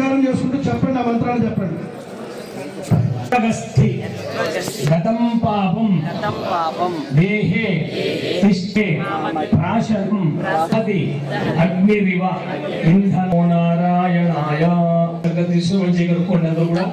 నమస్కారం చేసుకుంటూ చెప్పండి, ఆ మంత్రాన్ని చెప్పండి. గతం పాపం దేహే తిష్ఠే ప్రాశం పది అగ్నిరివ ఇంధనో నారాయణాయ. కనుక్కోండి అందరూ కూడా.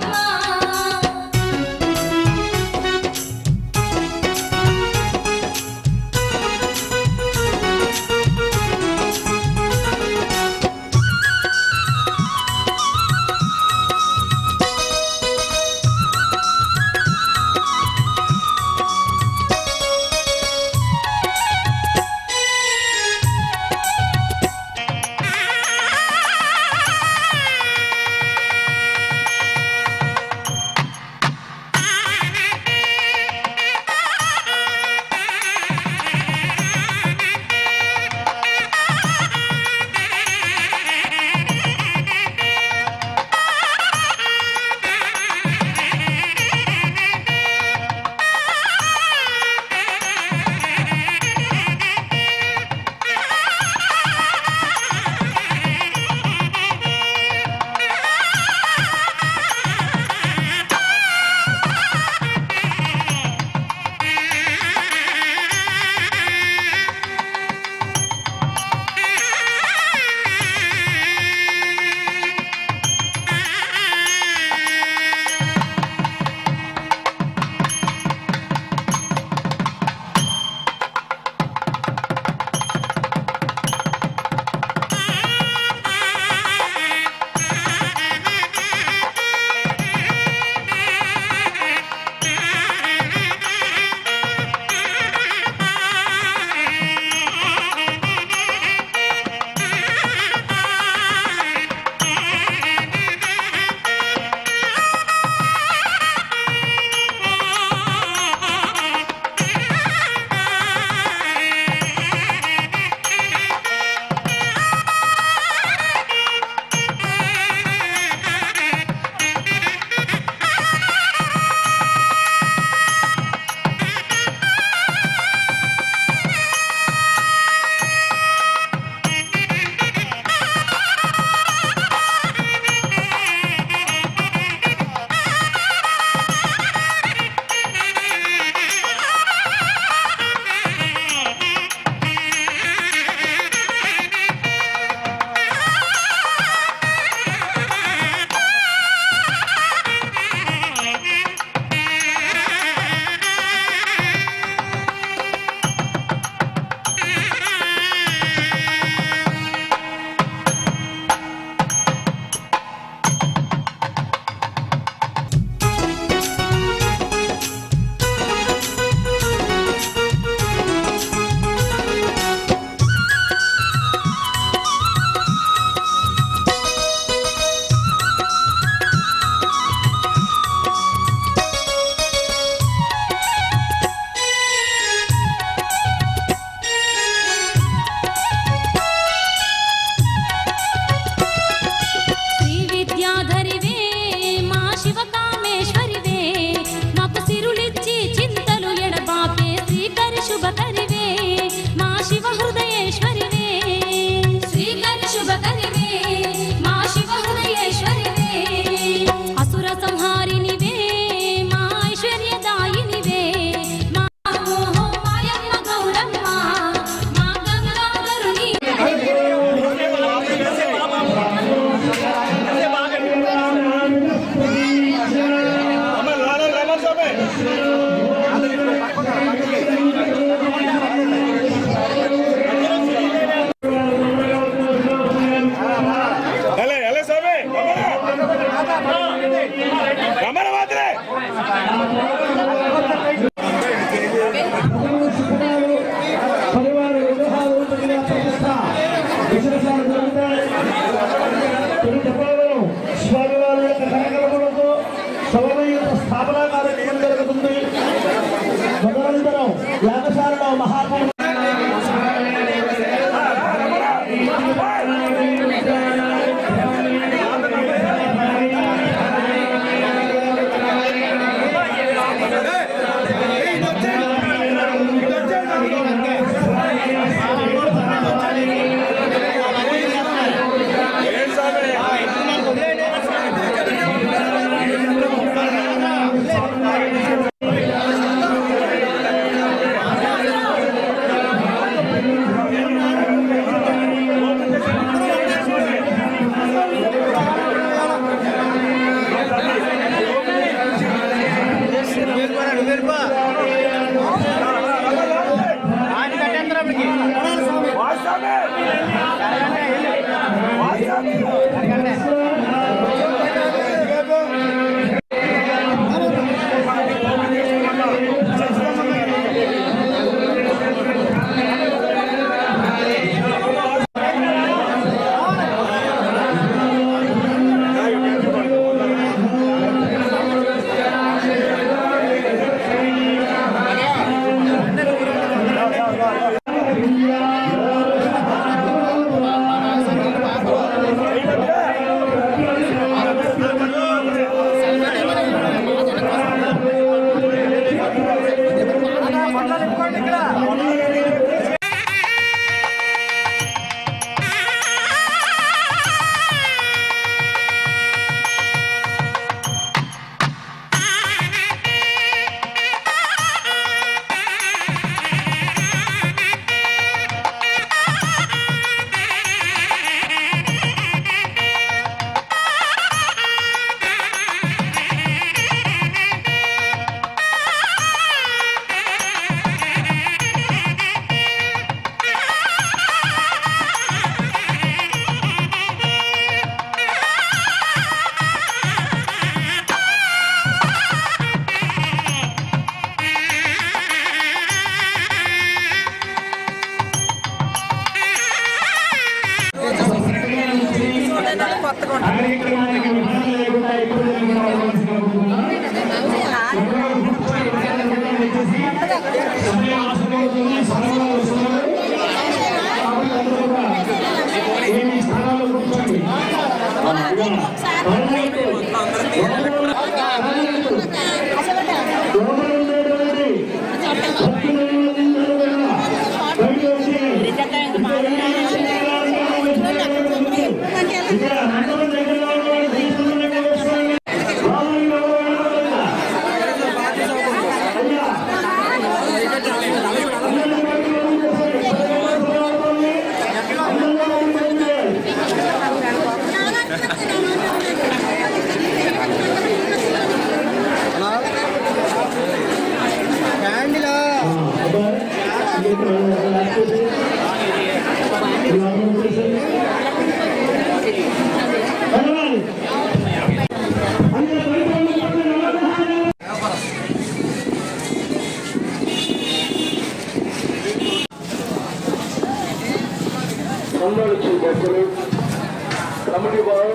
కమిటీ వారు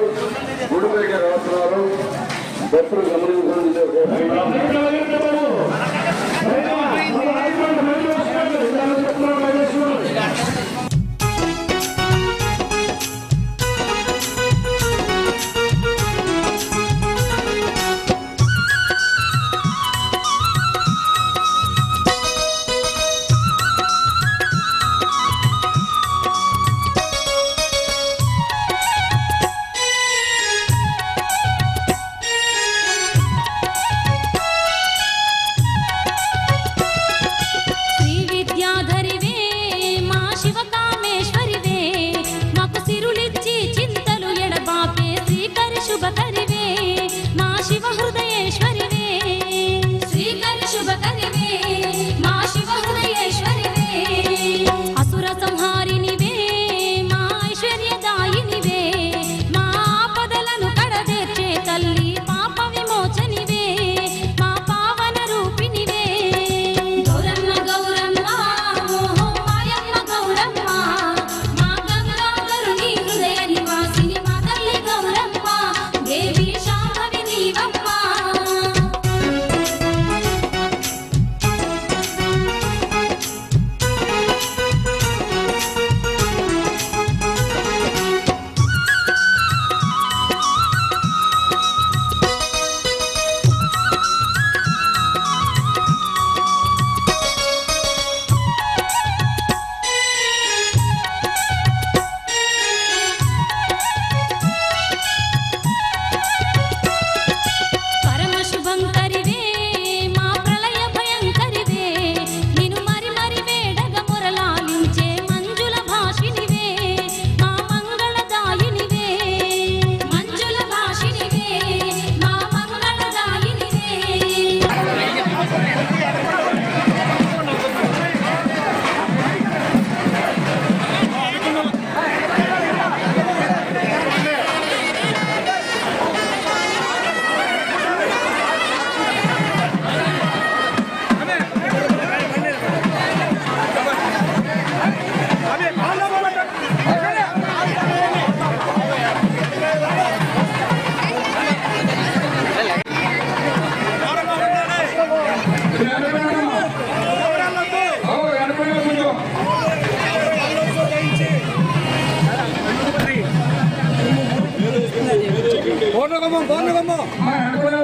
గుడిపైకి రాస్తున్నారు. భక్తులు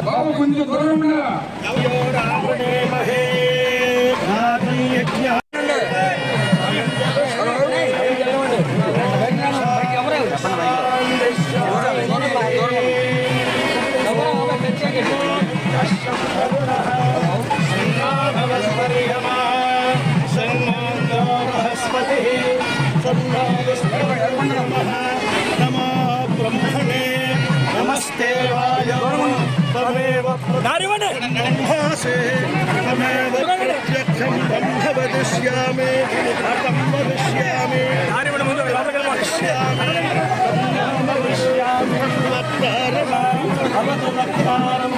బాబు కొంచెం దూరం नमस्ते तमेव ब्रह्मासे तमेव प्रत्यक्षं ब्रह्म वदिष्यामि अहं वदिष्यामि भवतु वक्तारम्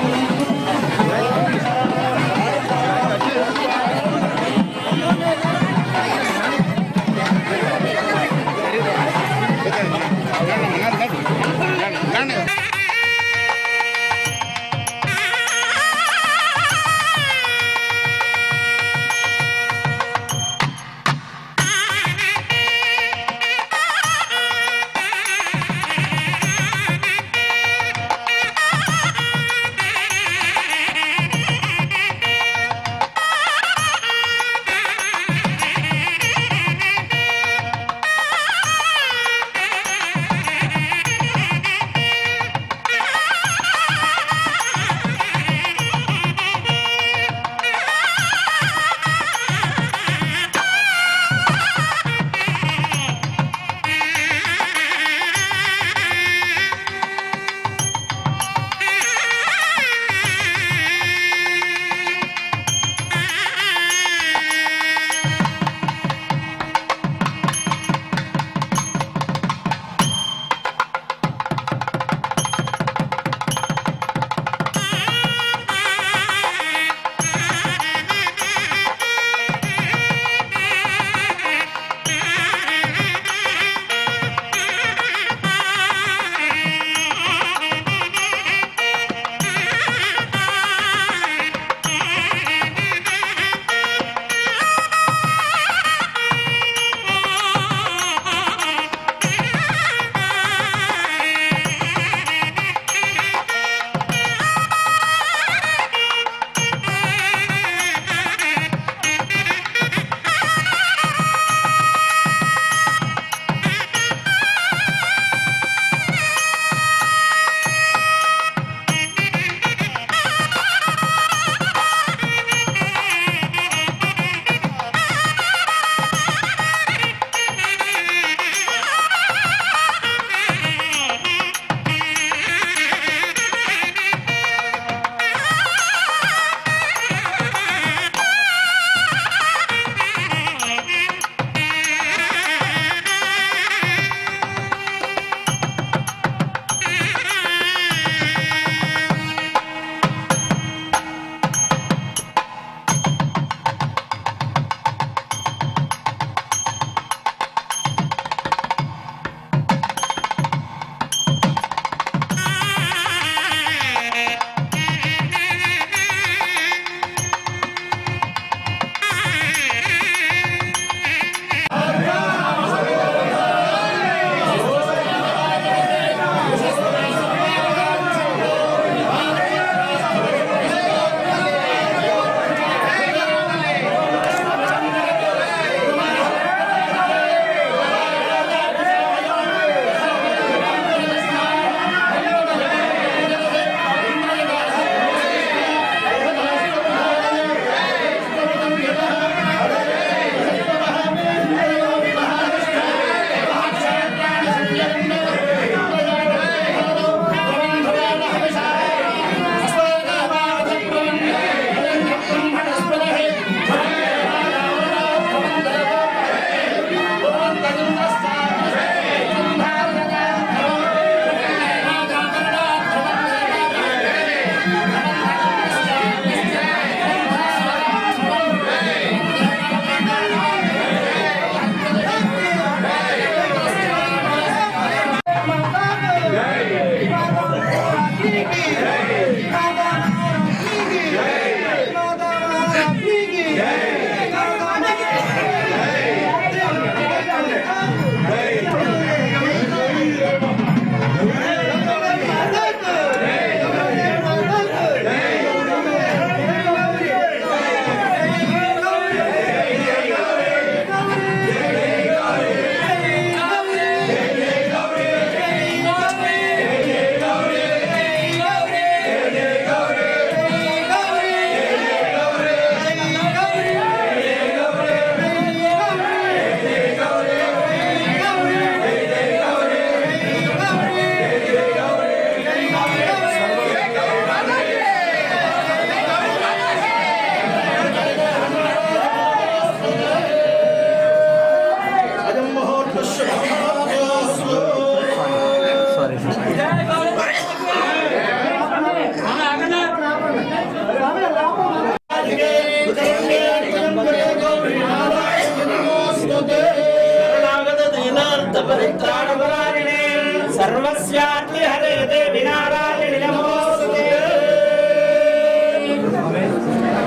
सर्वस्यार्ति हरे देवी नारायणी नमोस्तुते।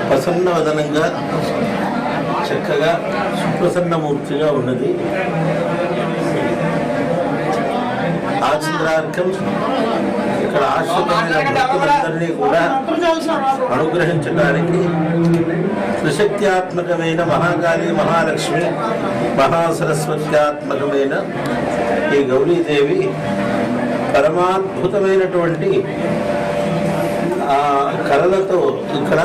ప్రసన్న వదనంగా చక్కగా సుప్రసన్నమూర్తిగా ఉన్నది. ఆచంద్రార్కం ఇక్కడ ఆశ్రితమైన భక్తులందరినీ కూడా అనుగ్రహించడానికి త్రిశక్త్యాత్మకమైన మహాకాళి, మహాలక్ష్మి, మహాసరస్వత్యాత్మకమైన ఈ గౌరీదేవి పరమాద్భుతమైనటువంటి ఆ కళలతో ఇక్కడ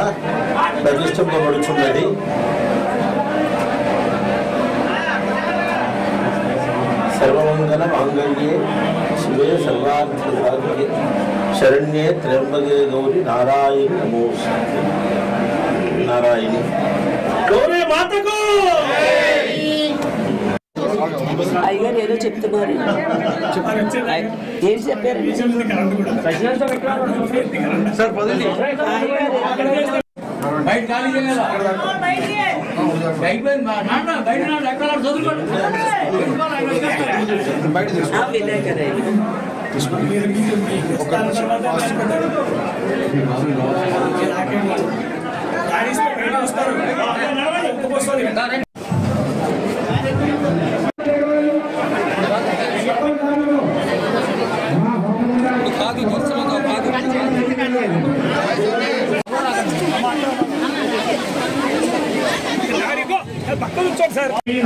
ప్రతిష్ఠింపబడుచున్నది. సర్వమంగళ మాంగళ్యే శివే సర్వార్థ సాధకే శరణ్యే త్ర్యంబకే గౌరి నారాయణి నమోస్తుతే. నారాయణి గౌరీ మాతకు. అయ్యగారు ఏదో చెప్తున్నారు, ఏం చెప్పారు? వినాయకరే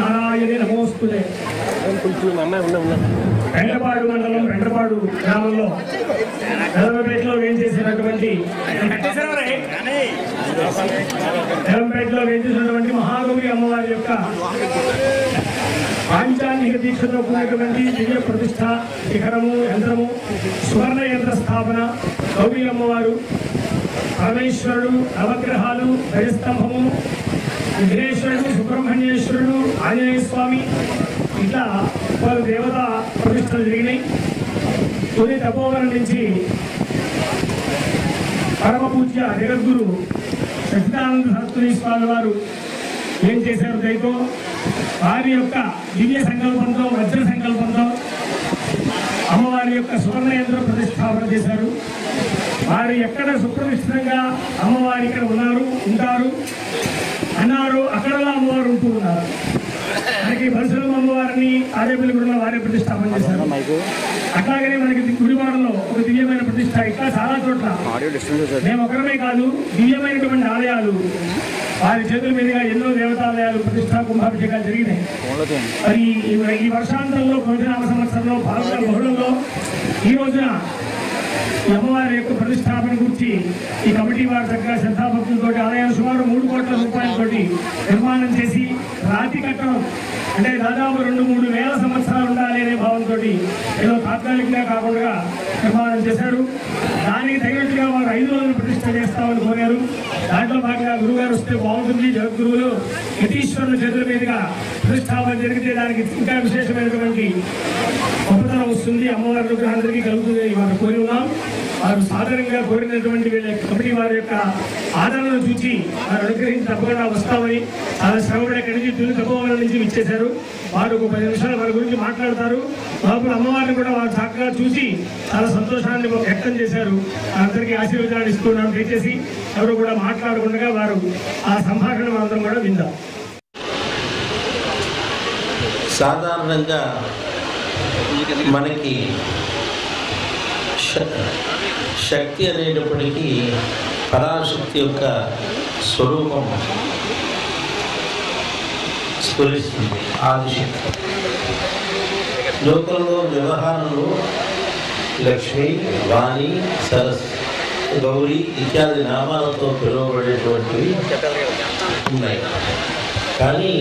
నారాయణి నమోస్తుతే. వెంటపాడు మండలం వెంటపాడు గ్రామంలో ఎలంపేటలో వేయించేసినటువంటి మహాగౌరి అమ్మవారి యొక్క పాంచాన్నిక దీక్షతో కూడినటువంటి దివ్య ప్రతిష్ట, శిఖరము, యంత్రము, సువర్ణ యంత్ర స్థాపన, గౌరీ అమ్మవారు, పరమేశ్వరుడు, నవగ్రహాలు, గజస్తంభము, విఘ్నేశ్వరుడు, సుబ్రహ్మణ్యేశ్వరుడు, ఆంజనేయ స్వామి, ఇట్లా పలు దేవతా ప్రతిష్టలు జరిగినాయి. తొలి తపోవనం నుంచి పరమ పూజ్య జగద్గురు సచ్చిదానంద సరస్వతి స్వామి వారు ఏం చేశారు దయతో వారి యొక్క దివ్య సంకల్పంతో, వజ్ర సంకల్పంతో అమ్మవారి యొక్క సువర్ణ యంత్ర ప్రతిష్టాపన చేశారు. వారు ఎక్కడ సుప్రతిష్ఠితంగా అమ్మవారి ఇక్కడ ఉంటారు అన్నారు, అక్కడ అమ్మవారు ఉంటూ ఉన్నారు. మనకి బలసలం అమ్మవారిని ఆర్యపల్లి గుడిలో వారే ప్రతిష్టాపన చేశారు. అట్లాగనే మనకి గుడివాడలో ఒక దివ్యమైన ప్రతిష్ట, ఇట్లా చాలా చోట్ల మేము ఒకరమే కాదు, దివ్యమైనటువంటి ఆలయాలు వారి చేతుల మీదుగా ఎన్నో దేవతాలయాలు ప్రతిష్టా కుంభాభిషేకాలు జరిగినాయి. మరి ఈ వర్షాంతంలో భోజనామ సంవత్సరంలో భారత బహుళంలో ఈ రోజున అమ్మవారి యొక్క ప్రతిష్టాపన గురించి ఈ కమిటీ వారి దగ్గర శ్రద్ధాభక్తులతో ఆలయాన్ని సుమారు 3 కోట్ల రూపాయలతోటి నిర్మాణం చేసి రాతి కట్టడం అంటే దాదాపు 2-3 వేల సంవత్సరాలు ఉండాలి అనే భావంతో ఏదో తాత్కాలికంగా కాకుండా నిర్మాణం చేశారు. దానికి తగినట్టుగా వారు 5 రోజులు ప్రతిష్ట చేస్తామని కోరారు. దాంట్లో భాగంగా గురువుగారు వస్తే బాగుంటుంది, జగద్గురువులు యతీశ్వరుల చేతుల మీదుగా ప్రతిష్టాపన జరిగితే దానికి ఇంకా విశేషమైనటువంటి గొప్పతనం వస్తుంది, అమ్మవారి అనుగ్రహానికి కలుగుతుంది వారు కోరి ఉన్నాం. వారు సాధారణంగా కోరినటువంటి వీళ్ళ కమిటీ వారి యొక్క ఆదరణను చూసి వారు అనుగ్రహించి తప్పకుండా వస్తామని చాలా శ్రమపడి అక్కడి నుంచి తొలి తపోవనం నుంచి ఇచ్చేశారు. వారు ఒక 10 నిమిషాలు వారి గురించి మాట్లాడతారు. లోపల అమ్మవారిని కూడా వారు చక్కగా చూసి చాలా సంతోషాన్ని వ్యక్తం చేశారు. అందరికీ ఆశీర్వాదాలు ఇస్తున్నాను. దయచేసి ఎవరు కూడా మాట్లాడకుండా వారు ఆ సంభాషణ అందరం కూడా విందాం. సాధారణంగా మనకి శక్తి అనేటప్పటికీ పరాశక్తి యొక్క స్వరూపం స్ఫురిస్తుంది. ఆదిశక్తి లోకంలో వ్యవహారంలో లక్ష్మి, వాణి, సరస్, గౌరీ ఇత్యాది నామాలతో పిలువబడేటువంటివి ఉన్నాయి. కానీ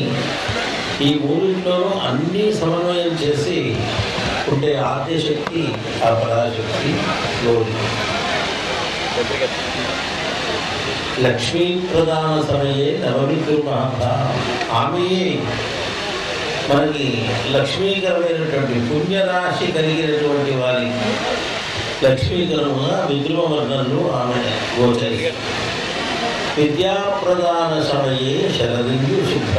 ఈ మూడింటిలో అన్నీ సమన్వయం చేసి ఉండే ఆద్యశక్తి, ఆ పరాశక్తి గౌరీ. లక్ష్మీ ప్రధాన సమయే నవమిత్రుమహా, ఆమెయే మనకి లక్ష్మీకరమైనటువంటి పుణ్యరాశి కలిగినటువంటి వారికి లక్ష్మీకరముగా విద్రుమ వర్ణంలో ఆమె గోచరి. విద్యాప్రదాన సమయే శరదిందు శుద్ధ,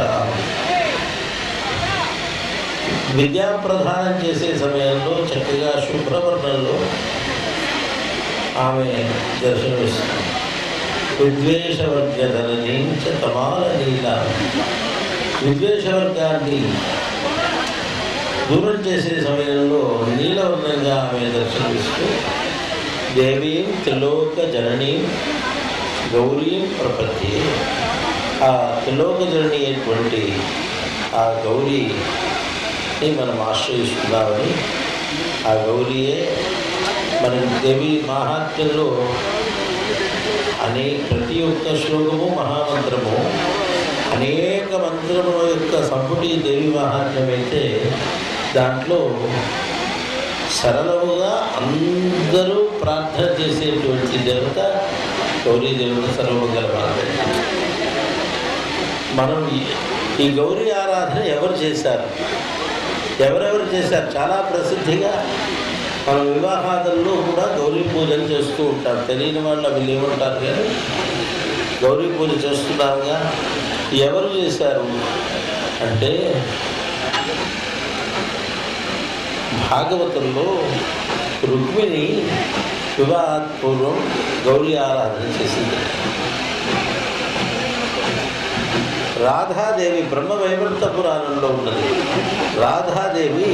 విద్యాప్రదానం చేసే సమయంలో చక్కగా శుభ్రవర్ణంలో ఆమె దర్శనమిస్తుంది. విద్వేషవర్గధరణి చ తమాల నీల, విద్వేషవర్గాన్ని దూరం చేసే సమయంలో నీలవర్ణంగా ఆమె దర్శనమిస్తూ దేవీం త్రిలోక జననీం గౌరీం ప్రపత్తి, ఆ త్రిలోక జనని అయినటువంటి ఆ గౌరీని మనం ఆశ్రయిస్తున్నామని, ఆ గౌరీయే మన దేవి మహాత్మ్యంలో ప్రతి ఒక్క శ్లోకము మహామంత్రము, అనేక మంత్రముల యొక్క సంపుటి దేవి మహాత్మ్యం అయితే దాంట్లో సరళముగా అందరూ ప్రార్థన చేసేటువంటి దేవత గౌరీ దేవత, సర్వమంగళ మాత్రమే. మనం ఈ గౌరీ ఆరాధన ఎవరు చేశారు, ఎవరెవరు చేశారు? చాలా ప్రసిద్ధిగా మనం వివాహాదుల్లో కూడా గౌరీ పూజలు చేస్తూ ఉంటాం. తెలియని వాళ్ళు అవి ఏమంటారు కానీ గౌరీ పూజ చేస్తున్నారుగా. ఎవరు చేశారు అంటే భాగవతంలో రుక్మిణి వివాహపూర్వం గౌరీ ఆరాధన చేసింది. రాధాదేవి బ్రహ్మవైవర్త పురాణంలో ఉన్నది. రాధాదేవి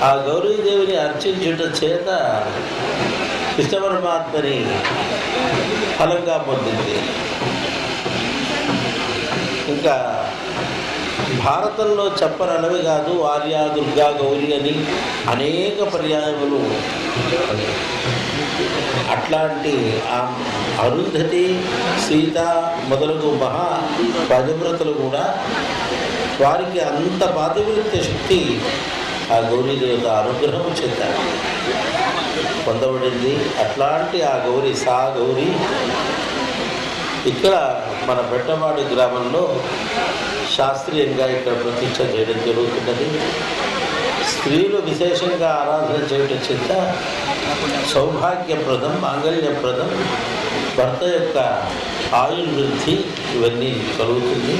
ఆ గౌరీదేవిని అర్చించుట చేత కృష్ణ పరమాత్మని ఫలంగా పొందింది. ఇంకా భారతంలో చెప్పనవి కాదు, ఆర్య, దుర్గా, గౌరీ అని అనేక పర్యాయములు. అట్లాంటి ఆ అరుంధతి, సీత మొదలగు మహా పతివ్రతలు కూడా వారికి అంత పాతివ్రత్య శక్తి ఆ గౌరీదేవత అనుగ్రహం చేత పొందబడింది. అట్లాంటి ఆ గౌరీ, సా గౌరీ ఇక్కడ మన బెట్టవాడి గ్రామంలో శాస్త్రీయంగా ఇక్కడ ప్రతిష్ఠ చేయడం జరుగుతున్నది. స్త్రీలు విశేషంగా ఆరాధన చేయటం చేత సౌభాగ్యప్రదం, మాంగళ్యప్రదం, భర్త యొక్క ఆయుర్వృద్ధి ఇవన్నీ కలుగుతుంది.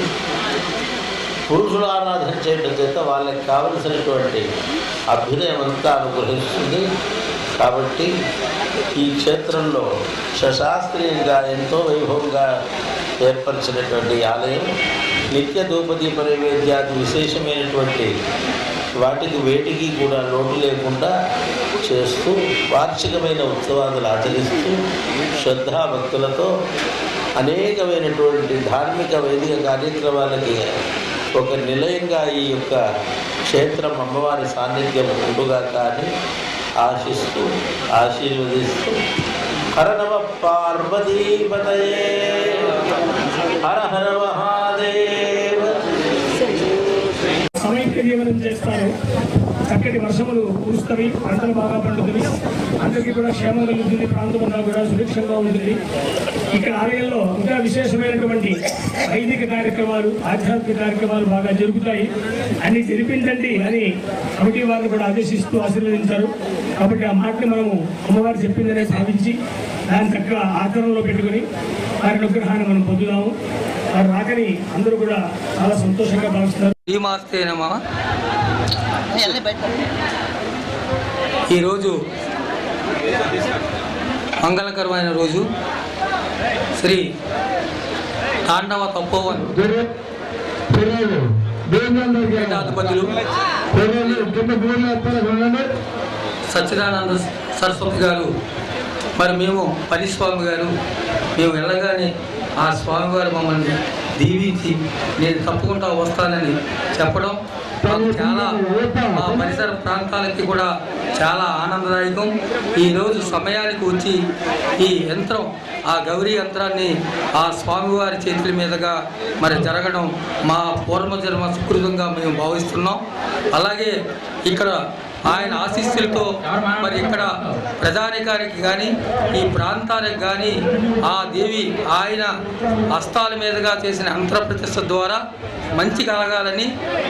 పురుషులు ఆరాధన చేయడం చేత వాళ్ళకి కావలసినటువంటి అభ్యుదయం అంతా అనుగ్రహిస్తుంది. కాబట్టి ఈ క్షేత్రంలో సశాస్త్రీయంగా ఎంతో వైభవంగా ఏర్పరిచినటువంటి ఆలయం నిత్య ధూపదీప నైవేద్యాది విశేషమైనటువంటి వాటికి వేటికి కూడా లోటు లేకుండా చేస్తూ వార్షికమైన ఉత్సవాలు ఆచరిస్తూ శ్రద్ధాభక్తులతో అనేకమైనటువంటి ధార్మిక వైదిక కార్యక్రమాలకి ఒక నిలయంగా ఈ యొక్క క్షేత్రం అమ్మవారి సాన్నిధ్యం ఉండుగా కానీ ఆశిస్తూ ఆశీర్వదిస్తూ హర నమ పార్వతీపతయే, హర హర మహాదేవ. సమైక్య జీవనం చేస్తారు. చక్కటి వర్షములు కురుస్తవి, పంటలు బాగా పండుతుంది, అందరికీ కూడా క్షేమం కలుగుతుంది, ప్రాంతం అంతా కూడా సురక్షంగా ఉంటుంది. ఇక్కడ ఆలయంలో ఇంకా విశేషమైనటువంటి వైదిక కార్యక్రమాలు, ఆధ్యాత్మిక కార్యక్రమాలు బాగా జరుగుతాయి. అన్ని జరిపించండి అని కమిటీ వారిని కూడా ఆదేశిస్తూ ఆశీర్వదించారు. కాబట్టి ఆ మాటని మనము అమ్మవారు చెప్పిందనే భావించి దాన్ని చక్కగా ఆచరణలో పెట్టుకుని వారి అనుగ్రహాన్ని మనం పొందుదాము. వారు రాకని అందరూ కూడా చాలా సంతోషంగా భావిస్తారు. ఈరోజు మంగళకరమైన రోజు. శ్రీ తాండవ తపోవన్ పీఠాధిపతులు సచ్చిదానంద సరస్వతి గారు, మరి మేము పరిస్వామి గారు, మేము వెళ్ళగానే ఆ స్వామివారు మమ్మల్ని దీవించి నేను తప్పకుండా వస్తానని చెప్పడం చాలా మా పరిసర ప్రాంతాలకి కూడా చాలా ఆనందదాయకం. ఈరోజు సమయానికి వచ్చి ఈ యంత్రం, ఆ గౌరీ యంత్రాన్ని ఆ స్వామివారి చేతుల మీదుగా మరి జరగడం మా పూర్వజన్మ సుకృతంగా మేము భావిస్తున్నాం. అలాగే ఇక్కడ ఆయన ఆశీస్సులతో మరి ఇక్కడ ప్రజానికానికి కానీ ఈ ప్రాంతానికి కానీ ఆ దేవి ఆయన హస్తాల మీదుగా చేసిన అంతరప్రతిష్ఠ ద్వారా మంచి కలగాలని,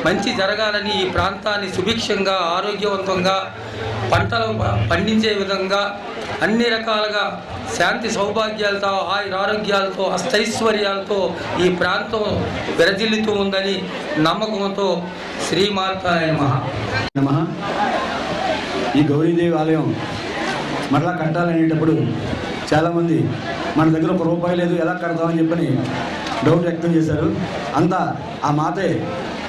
మంచి జరగాలని, ఈ ప్రాంతాన్ని సుభిక్షంగా ఆరోగ్యవంతంగా పంటలు పండించే విధంగా అన్ని రకాలుగా శాంతి సౌభాగ్యాలతో ఆరోగ్యాలతో అష్టైశ్వర్యాలతో ఈ ప్రాంతం విరజిల్లుతూ ఉందని నమ్మకంతో శ్రీమాతాయ నమః. ఈ గౌరీదేవి ఆలయం మరలా కట్టాలనేటప్పుడు చాలామంది మన దగ్గర ₹1 లేదు, ఎలా కడతామని చెప్పని డౌట్ వ్యక్తం చేశారు. అంతా ఆ మాతే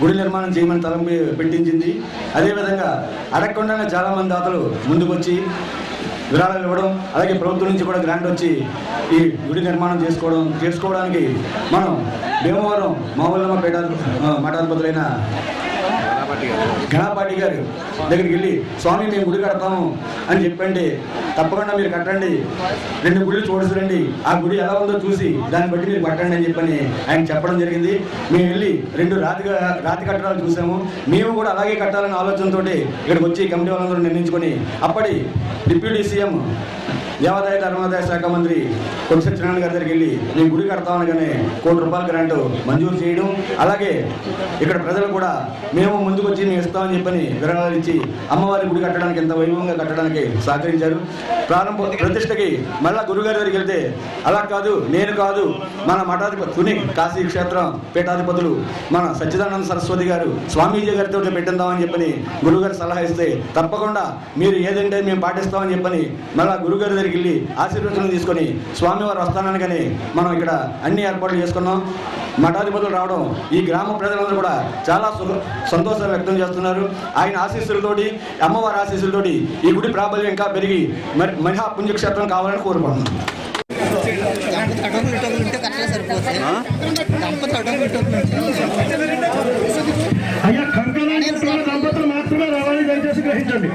గుడి నిర్మాణం చేయమని తలంపు పెట్టించింది. అదేవిధంగా అడగకుండానే చాలామంది దాతలు ముందుకు వచ్చి విరాళాలు ఇవ్వడం, అలాగే ప్రభుత్వం నుంచి కూడా గ్రాంట్ వచ్చి ఈ గుడి నిర్మాణం చేసుకోవడానికి మనం భీమవరం మామూలమ్మ మఠాధిపతులైన గణపాటి గారు దగ్గరికి వెళ్ళి, స్వామి మేము గుడి కడతాము అని చెప్పండి, తప్పకుండా మీరు కట్టండి, 2 గుళ్ళు చూడసరండి, ఆ గుడి ఎలా ఉందో చూసి దాన్ని బట్టి మీరు కట్టండి అని చెప్పని ఆయన చెప్పడం జరిగింది. మేము వెళ్ళి 2 రాతి కట్టడాలు చూసాము. మేము కూడా అలాగే కట్టాలనే ఆలోచనతో ఇక్కడికి వచ్చి కమిటీ వాళ్ళందరూ నిర్ణయించుకొని అప్పటి డిప్యూటీ సీఎం దేవాదాయ ధర్మాదాయ శాఖ మంత్రి కొత్త సత్యనారాయణ గారి దగ్గరికి వెళ్ళి మేము గుడి కడతామనగానే ₹1 గ్రాంట్ మంజూరు చేయడం, అలాగే ఇక్కడ ప్రజలు కూడా మేము ముందుకు వచ్చి మేము ఇస్తామని చెప్పని విరాళాలు ఇచ్చి అమ్మవారి గుడి కట్టడానికి ఎంత వైభవంగా కట్టడానికి సహకరించారు. ప్రతిష్టకి మళ్ళా గురుగారి దగ్గరికి వెళ్తే అలా కాదు, నేను కాదు, మన మఠాధిపతి కాశీ క్షేత్రం పీఠాధిపతులు మన సచ్చిదానంద సరస్వతి గారు స్వామీజీ గారితో పెట్టిందామని చెప్పని గురుగారు సలహా ఇస్తే తప్పకుండా మీరు ఏదంటే మేము పాటిస్తామని చెప్పని మళ్ళా గురుగారి దగ్గరికి వెళ్ళి ఆశీర్వచనం తీసుకొని స్వామివారు వస్తానని మనం ఇక్కడ అన్ని ఏర్పాట్లు చేసుకున్నాం. మఠాధిపతులు రావడం ఈ గ్రామ ప్రజలందరూ కూడా చాలా సంతోషం వ్యక్తం చేస్తున్నారు. ఆయన ఆశీస్సులతోటి, అమ్మవారి ఆశీస్సులతోటి ఈ గుడి ప్రాబల్యం ఇంకా పెరిగి మహా పుణ్యక్షేత్రం కావాలని కోరుకుంటున్నాం. అయ్యా దంపతులు మాత్రమే రావాలి, దయచేసి గ్రహించండి.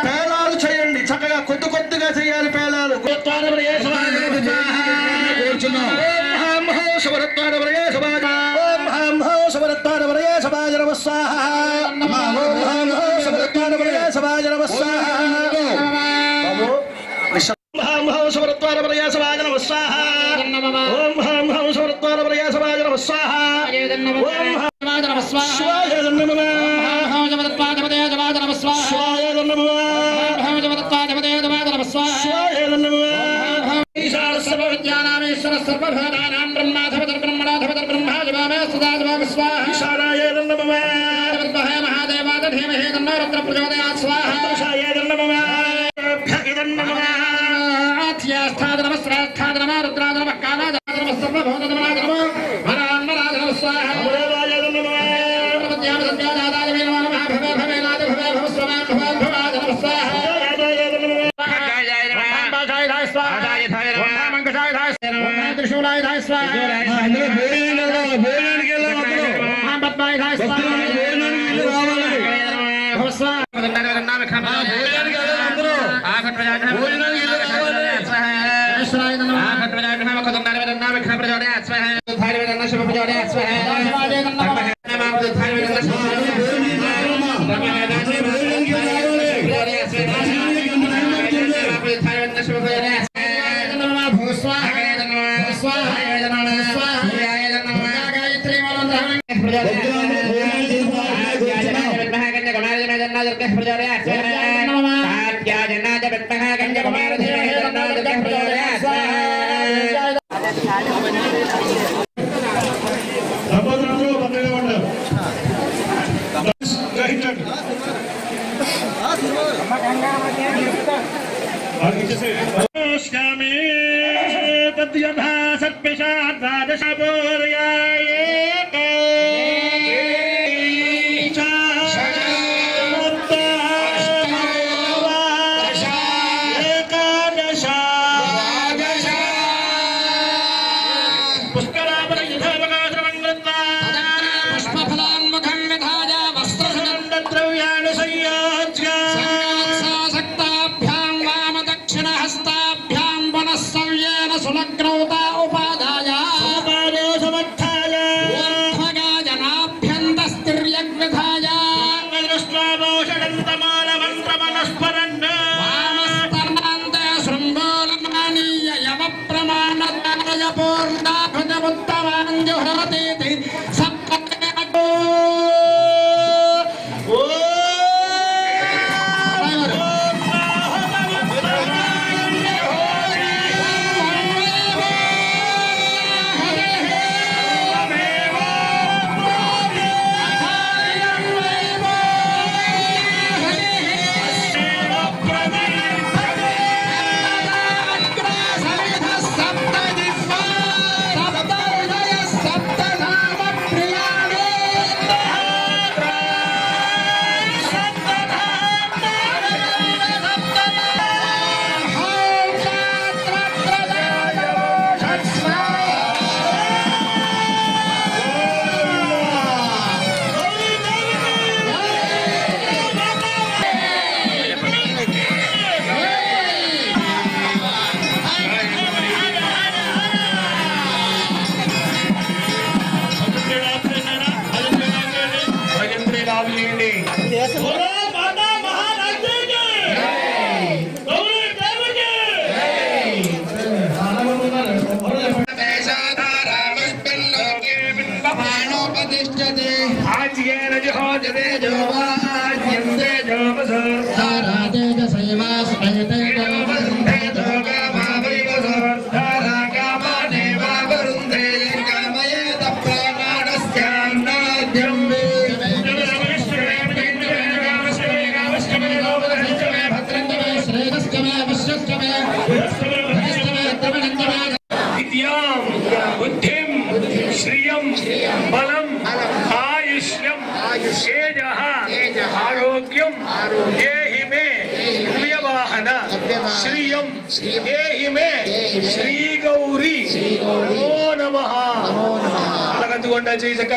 పేలాలు చేయండి, చక్కగా కొద్దిగా చేయాలి పేలాలు.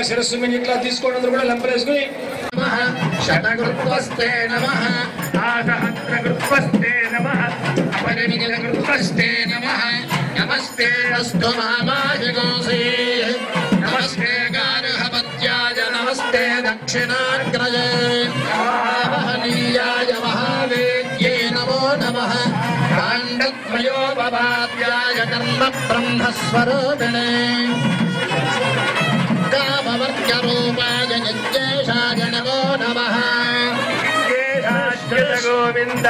శిరస్సు మీద ఇట్లా తీసుకోవడం అందరూ కూడా లంపలేసుకుని శతకృత్వస్తే నమః ఆసహస్రకృత్వస్తే నమః అపరిమితకృత్వస్తే నమః నమస్తే అస్తు మహామాజిగోసి నమస్తే గార్హపత్యాయ నమస్తే దక్షిణాగ్రజే మహనీయాయ మహావేద్యే నమో నమః కాండద్వయోపవాద్యాయ కర్మ బ్రహ్మస్వరూపిణే కామవర్గరూపాయ యజ్ఞేశాయ నమో నమః గోవింద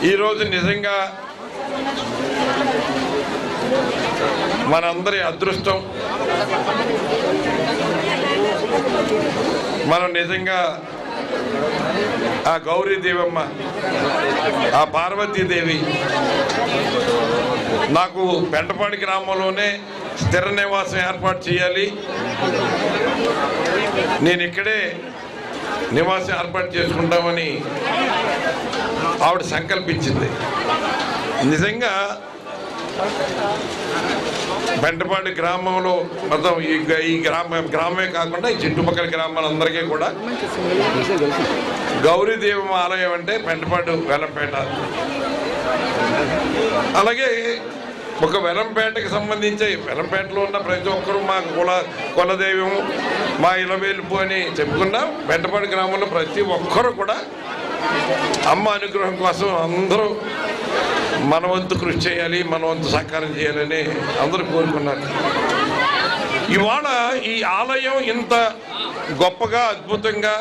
ఈరోజు నిజంగా మనందరి అదృష్టం. మనం నిజంగా ఆ గౌరీదేవమ్మ, ఆ పార్వతీదేవి నాకు పెంటపాడి గ్రామంలోనే స్థిర నివాసం ఏర్పాటు చేయాలి, నేను ఇక్కడే నివాసం ఏర్పాటు చేసుకుంటామని ఆవిడ సంకల్పించింది. నిజంగా పెంటపాడి గ్రామంలో మొత్తం ఈ గ్రామమే కాకుండా ఈ చుట్టుపక్కల గ్రామాలందరికీ కూడా గౌరీదేవమ్మ ఆలయం అంటే పెంటపాడు వెలంపేట. అలాగే ఒక వెలంపేటకి సంబంధించి వెలంపేటలో ఉన్న ప్రతి ఒక్కరూ మా కులదైవం, మా ఇలవేలుపు అని చెప్పుకున్నా పెంటపాడి గ్రామంలో ప్రతి ఒక్కరూ కూడా అమ్మ అనుగ్రహం కోసం అందరూ మన వంతు కృషి చేయాలి, మన వంతు సహకారం చేయాలని అందరూ కోరుకున్నారు. ఇవాళ ఈ ఆలయం ఇంత గొప్పగా అద్భుతంగా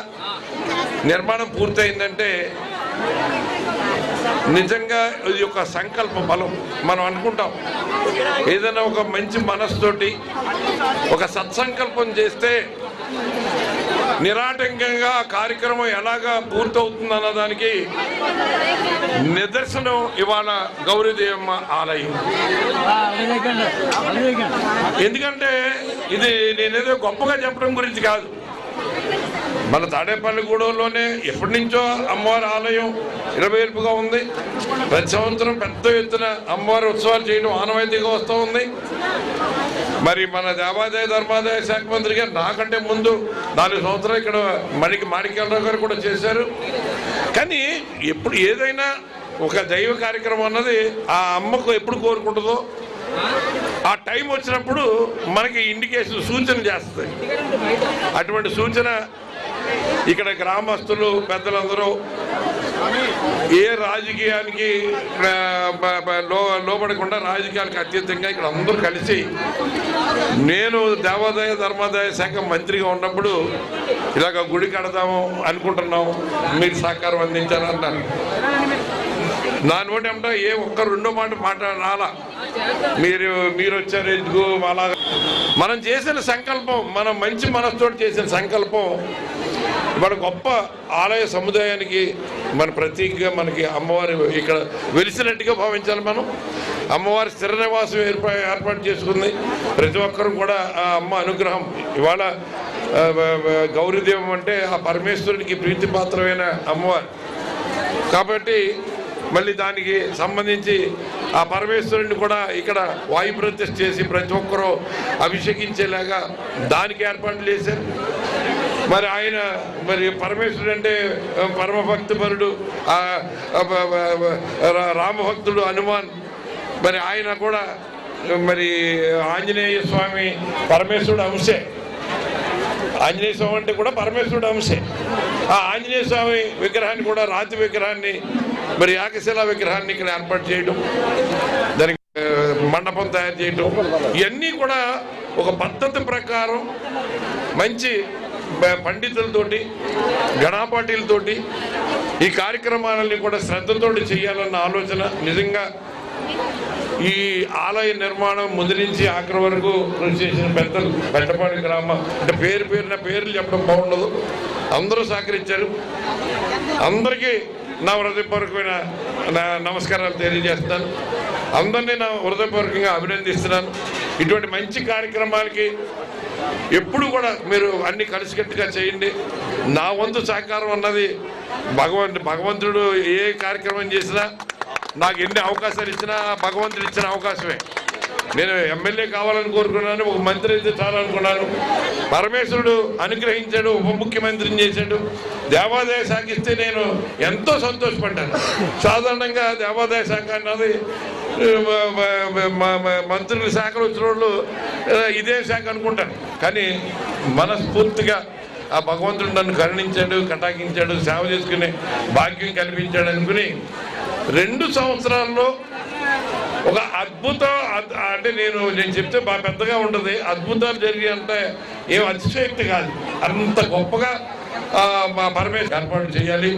నిర్మాణం పూర్తయిందంటే నిజంగా ఇది ఒక సంకల్ప బలం. మనం అనుకుంటాం ఏదైనా ఒక మంచి మనసుతోటి ఒక సత్సంకల్పం చేస్తే నిరాటంకంగా కార్యక్రమం ఎలాగా పూర్తవుతుందన్న దానికి నిదర్శనం ఇవాళ గౌరీదేవమ్మ ఆలయం. ఎందుకంటే ఇది నేనేదో గొప్పగా చెప్పడం గురించి కాదు, మన తాడేపల్లిగూడెంలోనే ఎప్పటి నుంచో అమ్మవారి ఆలయం ఇరవేల్పుగా ఉంది. ప్రతి సంవత్సరం పెద్ద ఎత్తున అమ్మవారి ఉత్సవాలు చేయడం ఆనవాయితీగా వస్తూ ఉంది. మరి మన దేవాదాయ ధర్మాదాయ శాఖ మంత్రి గారు నాకంటే ముందు 4 సంవత్సరాలు ఇక్కడ మాణిక్యాలరావు గారు కూడా చేశారు. కానీ ఎప్పుడు ఏదైనా ఒక దైవ కార్యక్రమం అన్నది ఆ అమ్మకు ఎప్పుడు కోరుకుంటుందో ఆ టైం వచ్చినప్పుడు మనకి ఇండికేషన్ సూచన చేస్తుంది. అటువంటి సూచన ఇక్కడ గ్రామస్తులు పెద్దలందరూ ఏ రాజకీయానికి లోబడకుండా రాజకీయాలకు అతీతంగా ఇక్కడ అందరూ కలిసి, నేను దేవాదాయ ధర్మాదాయ శాఖ మంత్రిగా ఉన్నప్పుడు ఇలాగ గుడి కడదాము అనుకుంటున్నాం, మీరు సహకారం అందించారన్నారు. దాని బట్టి ఏమంటా ఏ ఒక్క రెండో మాట రాలా, మీరు వచ్చారు ఎందుకు అలా. మనం చేసిన సంకల్పం, మనం మంచి మనసుతో చేసిన సంకల్పం మన గొప్ప ఆలయ సముదాయానికి మన ప్రతీకగా మనకి అమ్మవారి ఇక్కడ వెలిసినట్టుగా భావించాలి. మనం అమ్మవారి స్థిర నివాసం ఏర్పాటు చేసుకుంది. ప్రతి ఒక్కరూ కూడా ఆ అమ్మ అనుగ్రహం. ఇవాళ గౌరీదేవం అంటే ఆ పరమేశ్వరునికి ప్రీతిపాత్రమైన అమ్మవారు కాబట్టి మళ్ళీ దానికి సంబంధించి ఆ పరమేశ్వరుని కూడా ఇక్కడ వాయు ప్రతిష్ఠ చేసి ప్రతి ఒక్కరూ అభిషేకించేలాగా దానికి ఏర్పాట్లు చేశారు. మరి ఆయన మరి పరమేశ్వరుడు అంటే పరమభక్తిపరుడు, రామభక్తుడు హనుమాన్. మరి ఆయన కూడా మరి ఆంజనేయ స్వామి పరమేశ్వరుడు అంశే. ఆంజనేయ స్వామి అంటే కూడా పరమేశ్వరుడు అంశే. ఆ ఆంజనేయ స్వామి విగ్రహాన్ని కూడా రాతి విగ్రహాన్ని మరి ఏకశిలా విగ్రహాన్ని ఇక్కడ ఏర్పాటు చేయడం, దానికి మండపం తయారు చేయడం, ఇవన్నీ కూడా ఒక పద్ధతి ప్రకారం మంచి పండితులతోటి గణాపాటీలతోటి ఈ కార్యక్రమాలని కూడా శ్రద్ధతోటి చేయాలన్న ఆలోచన. నిజంగా ఈ ఆలయ నిర్మాణం ముందు నుంచి ఆఖరి వరకు కృషి చేసిన పెద్దలు పెంటపాడి గ్రామం అంటే పేర్లు చెప్పడం బాగుండదు, అందరూ సహకరించారు. అందరికీ నా హృదయపూర్వకమైన నమస్కారాలు తెలియజేస్తున్నాను. అందరినీ నా హృదయపూర్వకంగా అభినందిస్తున్నాను. ఇటువంటి మంచి కార్యక్రమాలకి ఎప్పుడు కూడా మీరు అన్ని కలిసికట్టుగా చేయండి. నా వంతు సహకారం అన్నది భగవంతుడు ఏ కార్యక్రమం చేసినా నాకు ఎన్ని అవకాశాలు ఇచ్చినా భగవంతుడు ఇచ్చిన అవకాశమే. నేను ఎమ్మెల్యే కావాలని కోరుకున్నాను, ఒక మంత్రి అయితే చాలనుకున్నాను. పరమేశ్వరుడు అనుగ్రహించాడు, ఉప ముఖ్యమంత్రిని చేశాడు. దేవాదాయ శాఖ ఇస్తే నేను ఎంతో సంతోషపడ్డాను. సాధారణంగా దేవాదాయ శాఖ అన్నది మంత్రుల శాఖలు వచ్చిన వాళ్ళు ఇదే శాఖ అనుకుంటాను. కానీ మనస్ఫూర్తిగా ఆ భగవంతుడు నన్ను కరుణించాడు, కటాకించాడు, సేవ చేసుకునే భాగ్యం కల్పించాడు అనుకుని 2 సంవత్సరాల్లో ఒక అద్భుతం. అంటే నేను చెప్తే బాగా పెద్దగా ఉంటుంది, అద్భుతాలు జరిగాయంటే ఏం అతిశయోక్తి కాదు. అంత గొప్పగా మా పరమేశ్వరు ఏర్పాటు చేయాలి.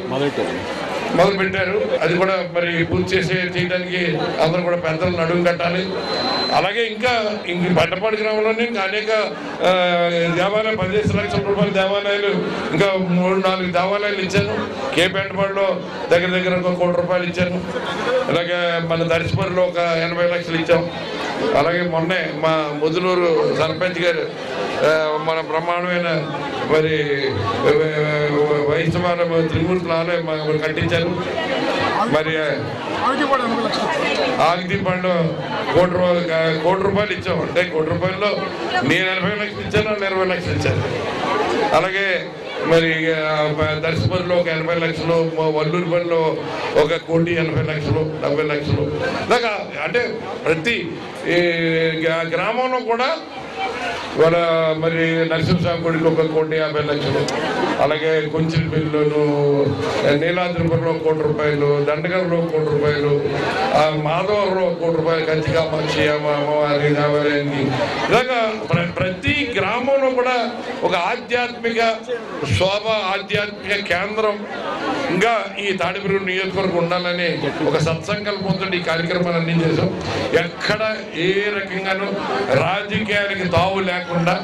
మొదలు పెట్టారు. అది కూడా మరి పూర్తి చేయడానికి అందరూ కూడా పెద్దలను అడుగు కట్టాలి. అలాగే ఇంకా బండపాడు గ్రామంలోనే ఇంకా అనేక దేవాలయాలు 15 లక్షల రూపాయల దేవాలయాలు ఇంకా 3-4 దేవాలయాలు ఇచ్చాను. కే బండపాడులో దగ్గర దగ్గర ఒక 1 కోటి రూపాయలు ఇచ్చాను. అలాగే మన దర్శపూర్లో ఒక 80 లక్షలు ఇచ్చాం. అలాగే మొన్నే మా ముదులూరు సర్పంచ్ గారు మన బ్రహ్మాండమైన మరి వైష్ణవ త్రిమూర్తుల ఆలయం కట్టించారు. మరి ఆగిదీపాడులో 1 కోటి రూపాయలు ఇచ్చాం. అంటే 1 కోటి రూపాయల్లో నేను 80 లక్షలు ఇచ్చాను, వాళ్ళు 20 లక్షలు ఇచ్చారు. అలాగే మరి దర్శపూర్లో ఒక 80 లక్షలు, వల్లూరు పనిలో 1 కోటి 80 లక్షలు, 70 లక్షలు ఇలాగా. అంటే ప్రతి గ్రామంలో కూడా వాళ్ళ మరి నరసింహస్వామి గుడికి 1 కోటి 50 లక్షలు, అలాగే కొంచెంపల్లిలోను నీలాద్రిపురంలో 1 కోటి రూపాయలు, దండగల్లో 1 కోటి రూపాయలు, మాధవరంలో 1 కోటి రూపాయలు, కంచికామాక్షి అమ్మవారి దేవాలయానికి ఇలాగా ప్రతి గ్రామంలో కూడా ఒక ఆధ్యాత్మిక శోభ, ఆధ్యాత్మిక కేంద్రం ఇంకా ఈ తాడిపత్రి నియోజకవర్గం ఉండాలని ఒక సత్సంకల్పంతో ఈ కార్యక్రమాలన్నీ చేసాం. ఎక్కడ ఏ రకంగానూ రాజకీయానికి తావు లేకుండా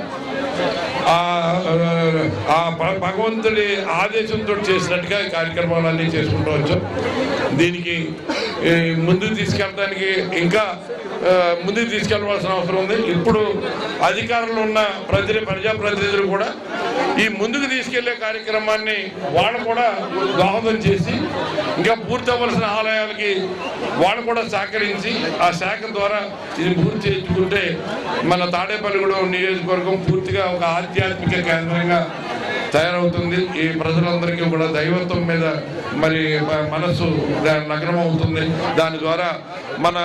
ఆ భగవంతుడి ఆదేశంతో చేసినట్టుగా ఈ కార్యక్రమాలన్నీ చేసుకుంటూ వచ్చాం. దీనికి ముందుకు తీసుకెళ్ళడానికి ఇంకా ముందుకు తీసుకెళ్ళవలసిన అవసరం ఉంది. ఇప్పుడు అధికారంలో ఉన్న ప్రజాప్రతినిధులు కూడా ఈ ముందుకు తీసుకెళ్లే కార్యక్రమాన్ని వాళ్ళు కూడా దోహదం చేసి ఇంకా పూర్తి అవ్వాల్సిన ఆలయాలకి వాళ్ళు కూడా సహకరించి ఆ శాఖ ద్వారా ఇది పూర్తి చేయించుకుంటే మన తాడేపల్లిగూడెం నియోజకవర్గం పూర్తిగా ఒక ఆధ్యాత్మిక కేంద్రంగా తయారవుతుంది. ఈ ప్రజలందరికీ కూడా దైవత్వం మీద మరి మనసు లగ్నం అవుతుంది. దాని ద్వారా మన